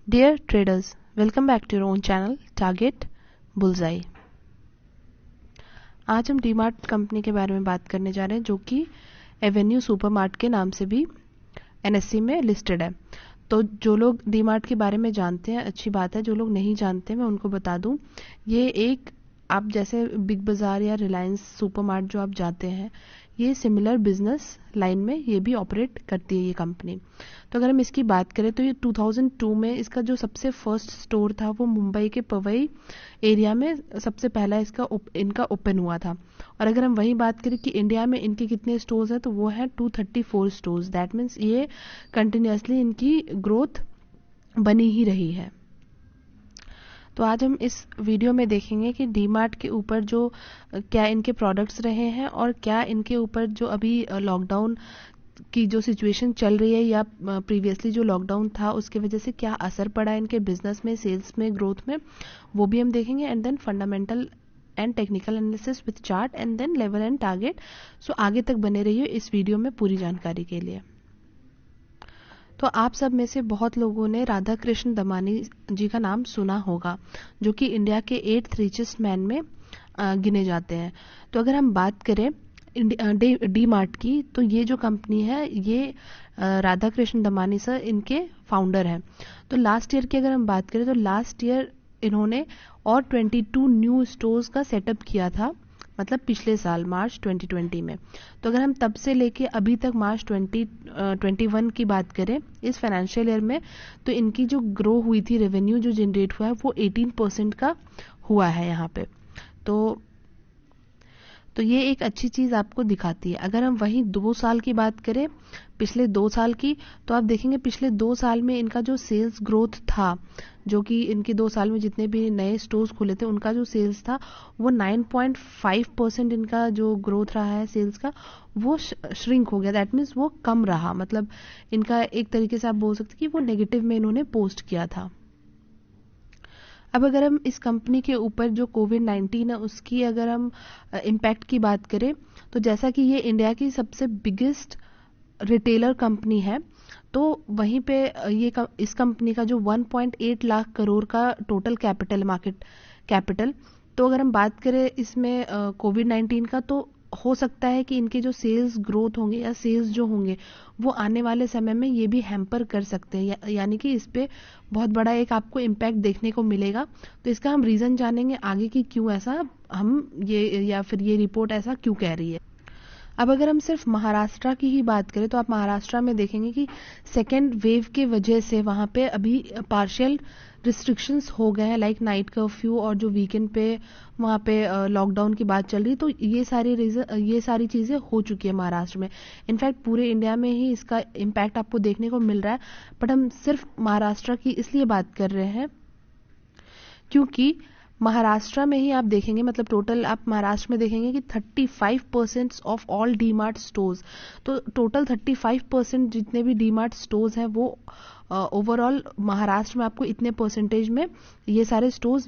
Dear traders, welcome back to your own channel Target Bullseye। आज हम DMart company के बारे में बात करने जा रहे हैं जो कि एवेन्यू सुपरमार्ट के नाम से भी एनएससी में लिस्टेड है। तो जो लोग डीमार्ट के बारे में जानते हैं अच्छी बात है, जो लोग नहीं जानते मैं उनको बता दूं, ये एक आप जैसे बिग बाज़ार या रिलायंस सुपरमार्ट जो आप जाते हैं, ये सिमिलर बिजनेस लाइन में ये भी ऑपरेट करती है ये कंपनी। तो अगर हम इसकी बात करें तो ये 2002 में इसका जो सबसे फर्स्ट स्टोर था वो मुंबई के पवई एरिया में सबसे पहला इनका ओपन हुआ था। और अगर हम वही बात करें कि इंडिया में इनके कितने स्टोर्स हैं तो वो है 234 स्टोर्स। दैट मीन्स ये कंटिन्यूसली इनकी ग्रोथ बनी ही रही है। तो आज हम इस वीडियो में देखेंगे कि डीमार्ट के ऊपर जो क्या इनके प्रोडक्ट्स रहे हैं और क्या इनके ऊपर जो अभी लॉकडाउन की जो सिचुएशन चल रही है या प्रीवियसली जो लॉकडाउन था उसकी वजह से क्या असर पड़ा इनके बिजनेस में, सेल्स में, ग्रोथ में, वो भी हम देखेंगे। And then fundamental and technical analysis with chart and then level and target. So आगे तक बने रहिए इस वीडियो में पूरी जानकारी के लिए। तो आप सब में से बहुत लोगों ने राधा कृष्ण दमानी जी का नाम सुना होगा, जो कि इंडिया के 8th रिचेस्ट मैन में गिने जाते हैं। तो अगर हम बात करें डी मार्ट की, तो ये जो कंपनी है ये राधा कृष्ण दमानी सर इनके फाउंडर हैं। तो लास्ट ईयर की अगर हम बात करें तो लास्ट ईयर इन्होंने और 22 न्यू स्टोर्स का सेटअप किया था, मतलब पिछले साल मार्च 2020 में। तो अगर हम तब से लेके अभी तक मार्च 2021 की बात करें इस फाइनेंशियल ईयर में, तो इनकी जो ग्रो हुई थी, रेवेन्यू जो जनरेट हुआ है वो 18% का हुआ है यहाँ पे। तो ये एक अच्छी चीज आपको दिखाती है। अगर हम वहीं 2 साल की बात करें, पिछले 2 साल की, तो आप देखेंगे पिछले 2 साल में इनका जो सेल्स ग्रोथ था, जो कि इनके 2 साल में जितने भी नए स्टोर्स खुले थे उनका जो सेल्स था वो 9.5% इनका जो ग्रोथ रहा है सेल्स का, वो श्रिंक हो गया। दैट मीन्स वो कम रहा, मतलब इनका एक तरीके से आप बोल सकते कि वो नेगेटिव में इन्होंने पोस्ट किया था। अब अगर हम इस कंपनी के ऊपर जो कोविड-19 है उसकी अगर हम इम्पैक्ट की बात करें, तो जैसा कि ये इंडिया की सबसे बिगेस्ट रिटेलर कंपनी है, तो वहीं पे इस कंपनी का जो 1.8 लाख करोड़ का टोटल मार्केट कैपिटल, तो अगर हम बात करें इसमें कोविड-19 का, तो हो सकता है कि इनके जो सेल्स ग्रोथ होंगे या सेल्स जो होंगे वो आने वाले समय में ये भी हैम्पर कर सकते हैं, यानी कि इस पे बहुत बड़ा एक आपको इम्पैक्ट देखने को मिलेगा। तो इसका हम रीजन जानेंगे आगे कि क्यों ऐसा हम ये या फिर ये रिपोर्ट ऐसा क्यों कह रही है। अब अगर हम सिर्फ महाराष्ट्र की ही बात करें तो आप महाराष्ट्र में देखेंगे कि सेकेंड वेव के वजह से वहाँ पे अभी पार्शियल रिस्ट्रिक्शंस हो गए हैं, लाइक नाइट कर्फ्यू और जो वीकेंड पे वहाँ पे लॉकडाउन की बात चल रही। तो ये सारी चीज़ें हो चुकी है महाराष्ट्र में। इनफैक्ट पूरे इंडिया में ही इसका इम्पैक्ट आपको देखने को मिल रहा है, बट हम सिर्फ महाराष्ट्र की इसलिए बात कर रहे हैं क्योंकि महाराष्ट्र में ही आप देखेंगे, मतलब टोटल आप महाराष्ट्र में देखेंगे कि 35% ऑफ ऑल डीमार्ट स्टोर्स, तो टोटल 35% जितने भी डीमार्ट स्टोर्स हैं वो ओवरऑल महाराष्ट्र में आपको इतने परसेंटेज में ये सारे स्टोर्स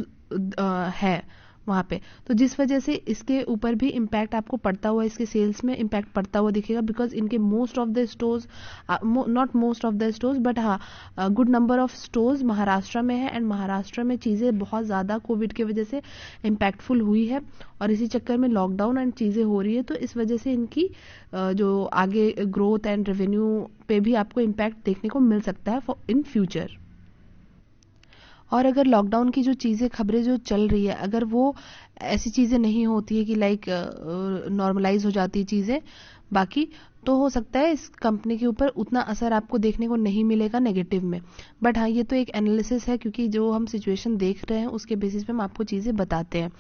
है वहाँ पे। तो जिस वजह से इसके ऊपर भी इम्पैक्ट आपको पड़ता हुआ, इसके सेल्स में इम्पैक्ट पड़ता हुआ दिखेगा, बिकॉज इनके most of the stores, not most of the stores but हाँ good number of stores Maharashtra में है। एंड महाराष्ट्र में चीज़ें बहुत ज़्यादा कोविड की वजह से इम्पैक्टफुल हुई है और इसी चक्कर में लॉकडाउन एंड चीज़ें हो रही है, तो इस वजह से इनकी जो आगे ग्रोथ एंड रेवेन्यू पे भी आपको इम्पैक्ट देखने को मिल सकता है इन फ्यूचर। और अगर लॉकडाउन की जो चीज़ें, खबरें जो चल रही है, अगर वो ऐसी चीज़ें नहीं होती है कि लाइक नॉर्मलाइज हो जाती है चीज़ें बाकी, तो हो सकता है इस कंपनी के ऊपर उतना असर आपको देखने को नहीं मिलेगा नेगेटिव में। बट हाँ, ये तो एक एनालिसिस है क्योंकि जो हम सिचुएशन देख रहे हैं उसके बेसिस पे हम आपको चीज़ें बताते हैं।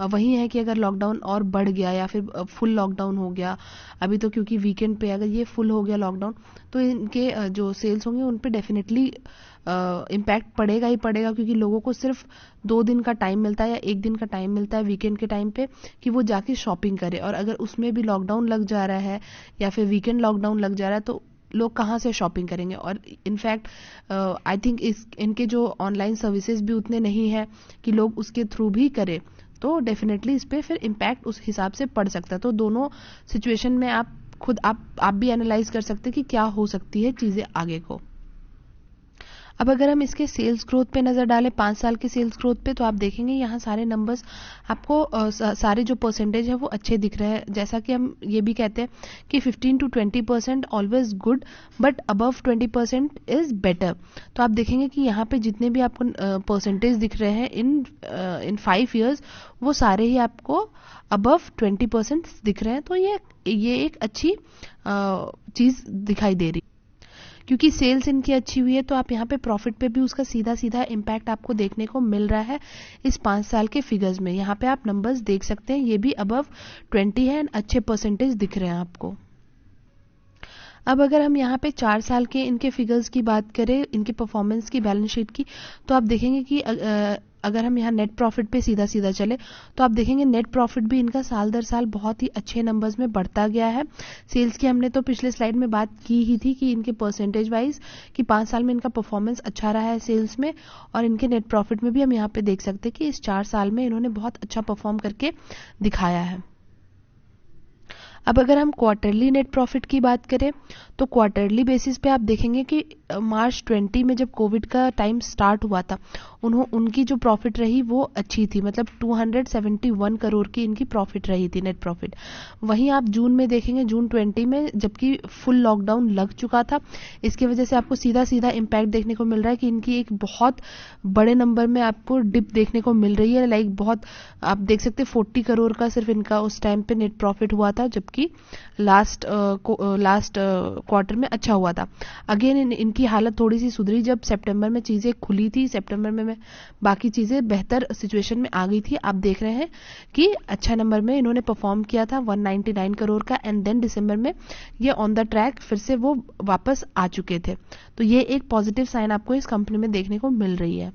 वही है कि अगर लॉकडाउन और बढ़ गया या फिर फुल लॉकडाउन हो गया, अभी तो क्योंकि वीकेंड पे अगर ये फुल हो गया लॉकडाउन, तो इनके जो सेल्स होंगे उन पे डेफिनेटली इम्पैक्ट पड़ेगा ही पड़ेगा, क्योंकि लोगों को सिर्फ 2 दिन का टाइम मिलता है या 1 दिन का टाइम मिलता है वीकेंड के टाइम पे कि वो जाके शॉपिंग करे। और अगर उसमें भी लॉकडाउन लग जा रहा है या फिर वीकेंड लॉकडाउन लग जा रहा है तो लोग कहाँ से शॉपिंग करेंगे। और इनफैक्ट आई थिंक इनके जो ऑनलाइन सर्विसेज भी उतने नहीं है कि लोग उसके थ्रू भी करें, तो डेफिनेटली इस पे फिर इम्पैक्ट उस हिसाब से पड़ सकता है। तो दोनों सिचुएशन में आप खुद आप भी एनालाइज कर सकते हैं कि क्या हो सकती है चीज़ें आगे को। अब अगर हम इसके सेल्स ग्रोथ पे नज़र डालें 5 साल के सेल्स ग्रोथ पे, तो आप देखेंगे यहाँ सारे नंबर्स आपको सारे जो परसेंटेज है वो अच्छे दिख रहे हैं। जैसा कि हम ये भी कहते हैं कि 15 to 20% always good, but above 20% is better. तो आप देखेंगे कि यहाँ पे जितने भी आपको परसेंटेज दिख रहे हैं इन 5 years, वो सारे ही आपको अबव 20% दिख रहे हैं। तो ये एक अच्छी चीज़ दिखाई दे रही, क्योंकि सेल्स इनकी अच्छी हुई है, तो आप यहाँ पे प्रॉफिट पे भी उसका सीधा सीधा इम्पैक्ट आपको देखने को मिल रहा है इस 5 साल के फिगर्स में। यहाँ पे आप नंबर्स देख सकते हैं, ये भी अबव 20 है, अच्छे परसेंटेज दिख रहे हैं आपको। अब अगर हम यहाँ पे 4 साल के इनके फिगर्स की बात करें, इनके परफॉर्मेंस की, बैलेंस शीट की, तो आप देखेंगे कि अगर हम यहाँ नेट प्रॉफिट पे सीधा सीधा चले, तो आप देखेंगे नेट प्रॉफिट भी इनका साल दर साल बहुत ही अच्छे नंबर्स में बढ़ता गया है। सेल्स की हमने तो पिछले स्लाइड में बात की ही थी कि इनके परसेंटेज वाइज कि 5 साल में इनका परफॉर्मेंस अच्छा रहा है सेल्स में, और इनके नेट प्रॉफिट में भी हम यहाँ पे देख सकते हैं कि इस 4 साल में इन्होंने बहुत अच्छा परफॉर्म करके दिखाया है। अब अगर हम क्वार्टरली नेट प्रॉफिट की बात करें, तो क्वार्टरली बेसिस पे आप देखेंगे कि मार्च 20 में जब कोविड का टाइम स्टार्ट हुआ था, उनकी जो प्रॉफिट रही वो अच्छी थी, मतलब 271 करोड़ की इनकी प्रॉफिट रही थी, नेट प्रॉफिट। वहीं आप जून में देखेंगे, जून 20 में जबकि फुल लॉकडाउन लग चुका था, इसकी वजह से आपको सीधा सीधा इम्पैक्ट देखने को मिल रहा है कि इनकी एक बहुत बड़े नंबर में आपको डिप देखने को मिल रही है। लाइक बहुत आप देख सकते 40 करोड़ का सिर्फ इनका उस टाइम पे नेट प्रॉफिट हुआ था, जबकि लास्ट क्वार्टर में अच्छा हुआ था। अगेन इनकी हालत थोड़ी सी सुधरी जब सितंबर में चीजें खुली थी, सितंबर में बाकी चीजें बेहतर सिचुएशन में आ गई थी। आप देख रहे हैं कि अच्छा नंबर में इन्होंने परफॉर्म किया था 199 करोड़ का, एंड देन दिसंबर में ये ऑन द ट्रैक फिर से वो वापस आ चुके थे। तो ये एक पॉजिटिव साइन आपको इस कंपनी में देखने को मिल रही है।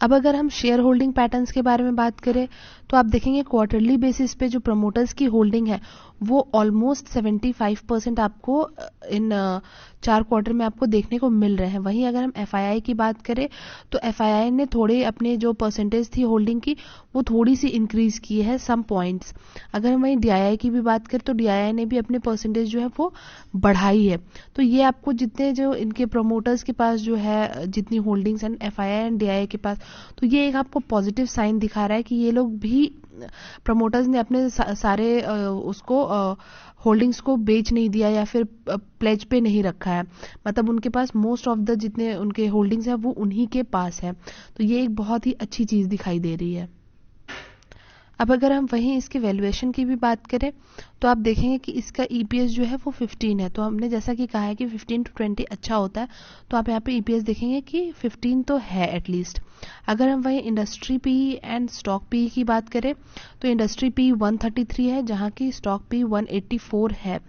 अब अगर हम शेयर होल्डिंग पैटर्न्स के बारे में बात करें, तो आप देखेंगे क्वार्टरली बेसिस पे जो प्रमोटर्स की होल्डिंग है वो ऑलमोस्ट 75% आपको इन 4 क्वार्टर में आपको देखने को मिल रहे हैं। वहीं अगर हम एफआईआई की बात करें, तो एफआईआई ने थोड़े अपने जो परसेंटेज थी होल्डिंग की वो थोड़ी सी इंक्रीज की है, सम पॉइंट्स। अगर हम वहीं डीआईआई की भी बात करें, तो डीआईआई ने भी अपने परसेंटेज जो है वो बढ़ाई है। तो ये आपको जितने जो इनके प्रमोटर्स के पास जो है जितनी होल्डिंग्स हैं एफआईआई एंड डीआईआई के पास, तो ये एक आपको पॉजिटिव साइन दिखा रहा है कि ये लोग भी, प्रमोटर्स ने अपने सारे उसको होल्डिंग्स को बेच नहीं दिया या फिर प्लेज पे नहीं रखा है, मतलब उनके पास मोस्ट ऑफ द जितने उनके होल्डिंग्स हैं वो उन्हीं के पास है। तो ये एक बहुत ही अच्छी चीज दिखाई दे रही है। अब अगर हम वहीं इसके वैल्यूएशन की भी बात करें, तो आप देखेंगे कि इसका ईपीएस जो है वो 15 है। तो हमने जैसा कि कहा है कि 15 to 20 अच्छा होता है, तो आप यहाँ पे ईपीएस देखेंगे कि 15 तो है एटलीस्ट। अगर हम वहीं industry P and stock P की बात करें, तो इंडस्ट्री पी 133 है, जहाँ की स्टॉक पी 184 है।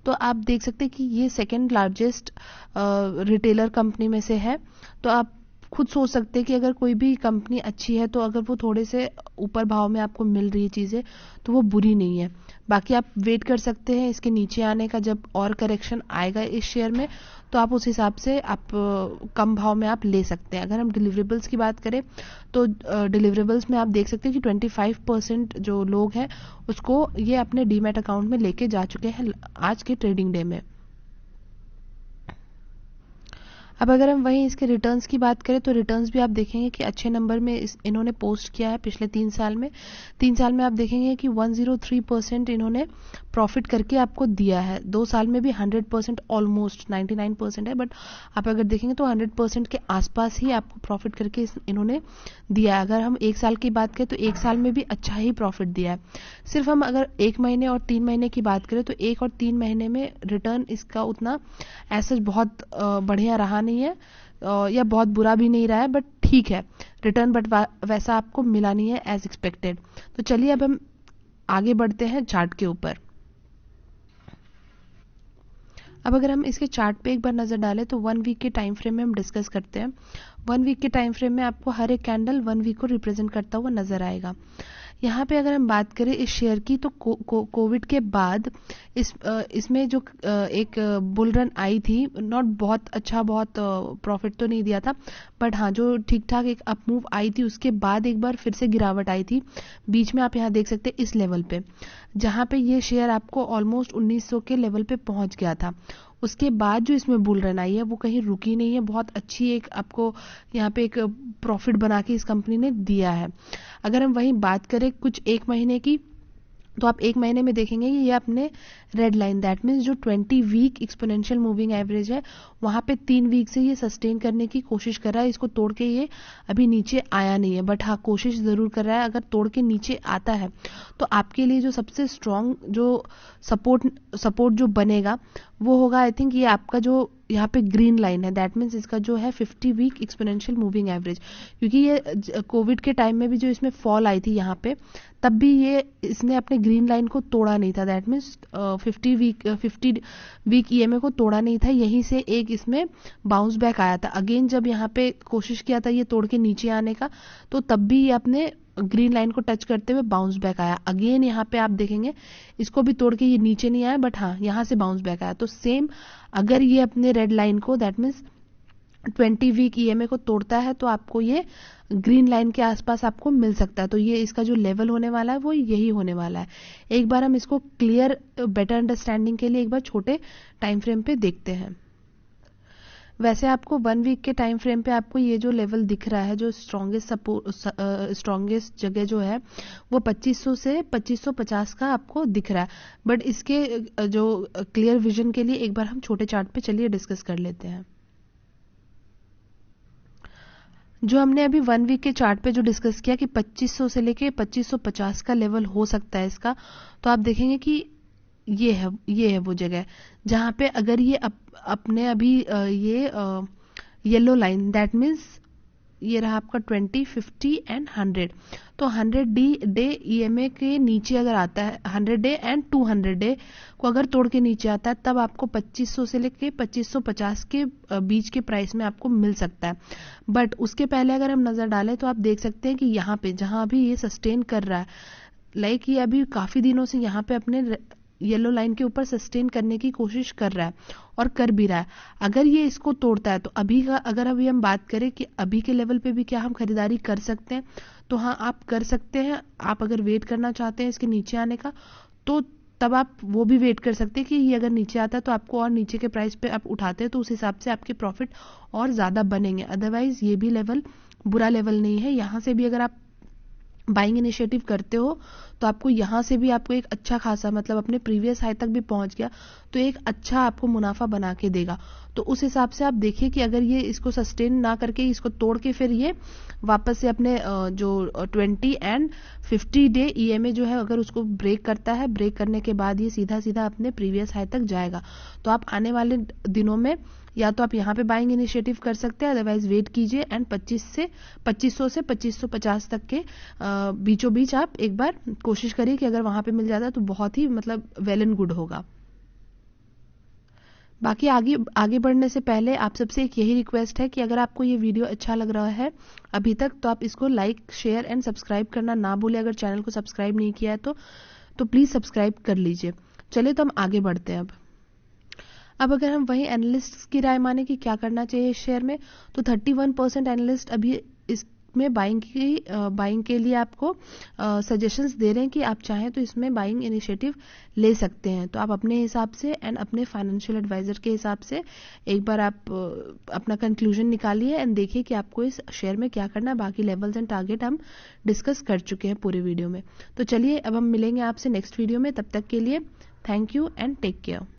तो आप देख सकते हैं कि ये सेकेंड लार्जेस्ट रिटेलर कंपनी में से है। तो आप खुद सोच सकते हैं कि अगर कोई भी कंपनी अच्छी है, तो अगर वो थोड़े से ऊपर भाव में आपको मिल रही है चीज़ें, तो वो बुरी नहीं है। बाकी आप वेट कर सकते हैं इसके नीचे आने का, जब और करेक्शन आएगा इस शेयर में, तो आप उस हिसाब से आप कम भाव में आप ले सकते हैं। अगर हम डिलीवरेबल्स की बात करें, तो डिलीवरेबल्स में आप देख सकते हैं कि 25% जो लोग हैं उसको ये अपने डीमैट अकाउंट में लेके जा चुके हैं आज के ट्रेडिंग डे में। अब अगर हम वहीं इसके रिटर्न्स की बात करें, तो रिटर्न्स भी आप देखेंगे कि अच्छे नंबर में इन्होंने पोस्ट किया है पिछले 3 साल में। 3 साल में आप देखेंगे कि 103% इन्होंने प्रॉफिट करके आपको दिया है। 2 साल में भी 100%, ऑलमोस्ट 99% है, बट आप अगर देखेंगे तो 100% के आसपास ही आपको प्रॉफिट करके इन्होंने दिया है। अगर हम 1 साल की बात करें, तो 1 साल में भी अच्छा ही प्रॉफिट दिया है। सिर्फ हम अगर 1 महीने और 3 महीने की बात करें, तो 1 और 3 महीने में रिटर्न इसका उतना ऐसा बहुत बढ़िया रहा नहीं है, या बहुत बुरा भी नहीं रहा है, बट ठीक है रिटर्न, बट वैसा आपको मिला नहीं है एज एक्सपेक्टेड। तो चलिए अब हम आगे बढ़ते हैं चार्ट के ऊपर। अब अगर हम इसके चार्ट पे एक बार नजर डालें, तो 1 वीक के टाइम फ्रेम में हम डिस्कस करते हैं। 1 वीक के टाइम फ्रेम में आपको हर एक कैंडल 1 वीक को रिप्रेजेंट करता हुआ नजर आएगा। यहाँ पे अगर हम बात करें इस शेयर की, तो कोविड के बाद इसमें जो एक बुल रन आई थी, नॉट बहुत अच्छा, बहुत प्रॉफिट तो नहीं दिया था, बट हाँ जो ठीक ठाक एक अप मूव आई थी, उसके बाद एक बार फिर से गिरावट आई थी बीच में। आप यहाँ देख सकते हैं इस लेवल पे, जहाँ पे ये शेयर आपको ऑलमोस्ट 1900 के लेवल पे पहुंच गया था। उसके बाद जो इसमें बुल रन आई है वो कहीं रुकी नहीं है, बहुत अच्छी एक आपको यहाँ पे एक प्रॉफिट बना के इस कंपनी ने दिया है। अगर हम वहीं बात करें कुछ एक महीने की, तो आप एक महीने में देखेंगे कि ये अपने रेड लाइन, दैट मीन्स जो 20 वीक एक्सपोनेंशियल मूविंग एवरेज है वहां पे 3 वीक से ये सस्टेन करने की कोशिश कर रहा है। इसको तोड़ के ये अभी नीचे आया नहीं है, बट हाँ कोशिश जरूर कर रहा है। अगर तोड़ के नीचे आता है तो आपके लिए जो सबसे स्ट्रांग जो सपोर्ट जो बनेगा वो होगा, आई थिंक ये आपका जो यहाँ पे ग्रीन लाइन है, दैट मीन्स इसका जो है 50 वीक एक्सपोनेंशियल मूविंग एवरेज। क्योंकि ये कोविड के टाइम में भी जो इसमें फॉल आई थी यहाँ पे, तब भी ये इसने अपने ग्रीन लाइन को तोड़ा नहीं था, दैट मीन्स 50 वीक ईएमए को तोड़ा नहीं था। यहीं से एक इसमें बाउंस बैक आया था। अगेन जब यहाँ पे कोशिश किया था ये तोड़ के नीचे आने का, तो तब भी ये अपने ग्रीन लाइन को टच करते हुए बाउंस बैक आया। अगेन यहाँ पे आप देखेंगे इसको भी तोड़ के ये नीचे नहीं आया, बट हाँ यहाँ से बाउंस बैक आया। तो सेम अगर ये अपने रेड लाइन को, दैट मीन्स 20 वीक ईएमए को तोड़ता है, तो आपको ये ग्रीन लाइन के आसपास आपको मिल सकता है। तो ये इसका जो लेवल होने वाला है वो यही होने वाला है। एक बार हम इसको क्लियर बेटर अंडरस्टैंडिंग के लिए एक बार छोटे टाइम फ्रेम पे देखते हैं। वैसे आपको 1 वीक के टाइम फ्रेम पे आपको ये जो लेवल दिख रहा है, जो स्ट्रॉन्गेस्ट जगह जो है वो 2500 से 2550 का आपको दिख रहा है। बट इसके जो क्लियर विजन के लिए एक बार हम छोटे चार्ट पे चलिए डिस्कस कर लेते हैं। जो हमने अभी 1 वीक के चार्ट पे जो डिस्कस किया कि 2500 से लेके 2550 का लेवल हो सकता है इसका, तो आप देखेंगे कि ये है वो जगह जहां पे अगर ये अपने अभी ये येलो लाइन, दैट मीन्स ये रहा आपका 20, 50 एंड 100, तो 100 डे ईएमए के नीचे अगर आता है, 100 डे एंड 200 डे को अगर तोड़ के नीचे आता है, तब आपको 2500 से लेके 2550 के बीच के प्राइस में आपको मिल सकता है। बट उसके पहले अगर हम नजर डालें तो आप देख सकते हैं कि यहाँ पे जहां अभी ये सस्टेन कर रहा है, लाइक ये अभी काफी दिनों से यहाँ पे अपने येलो लाइन के ऊपर सस्टेन करने की कोशिश कर रहा है और कर भी रहा है। अगर ये इसको तोड़ता है तो अगर अभी हम बात करें कि अभी के लेवल पे भी क्या हम खरीदारी कर सकते हैं, तो हाँ आप कर सकते हैं। आप अगर वेट करना चाहते हैं इसके नीचे आने का, तो तब आप वो भी वेट कर सकते हैं कि ये अगर नीचे आता है तो आपको और नीचे के प्राइस पे आप उठाते हैं तो उस हिसाब से आपके प्रॉफिट और ज्यादा बनेंगे। अदरवाइज ये भी लेवल बुरा लेवल नहीं है। यहां से भी अगर आप बाइंग इनिशिएटिव करते हो तो आपको यहां से भी आपको एक अच्छा खासा, मतलब अपने प्रीवियस हाई तक भी पहुंच गया तो एक अच्छा आपको मुनाफा बना के देगा। तो उस हिसाब से आप देखिए कि अगर ये इसको सस्टेन ना करके इसको तोड़ के फिर ये वापस से अपने जो 20 एंड 50 डे ईएमए जो है अगर उसको ब्रेक करता है, ब्रेक करने के बाद ये सीधा सीधा अपने प्रीवियस हाई तक जाएगा। तो आप आने वाले दिनों में या तो आप यहाँ पे बाइंग इनिशिएटिव कर सकते हैं, अदरवाइज वेट कीजिए एंड 2500 से 2550 तक के बीचों बीच आप एक बार कोशिश करिए कि अगर वहां पे मिल जाता है तो बहुत ही मतलब वेल एंड गुड होगा। बाकी आगे बढ़ने से पहले आप सबसे एक यही रिक्वेस्ट है कि अगर आपको ये वीडियो अच्छा लग रहा है अभी तक, तो आप इसको लाइक, शेयर एंड सब्सक्राइब करना ना भूलें। अगर चैनल को सब्सक्राइब नहीं किया है तो प्लीज सब्सक्राइब कर लीजिए। चलिए तो हम आगे बढ़ते हैं। अब अगर हम वही एनालिस्ट की राय माने कि क्या करना चाहिए इस शेयर में, तो 31% एनालिस्ट अभी इसमें बाइंग के लिए आपको सजेशंस दे रहे हैं कि आप चाहें तो इसमें बाइंग इनिशिएटिव ले सकते हैं। तो आप अपने हिसाब से एंड अपने फाइनेंशियल एडवाइजर के हिसाब से एक बार आप अपना कंक्लूजन निकालिए एंड देखिए कि आपको इस शेयर में क्या करना है। बाकी लेवल्स एंड टारगेट हम डिस्कस कर चुके हैं पूरे वीडियो में। तो चलिए अब हम मिलेंगे आपसे नेक्स्ट वीडियो में। तब तक के लिए thank you and take care.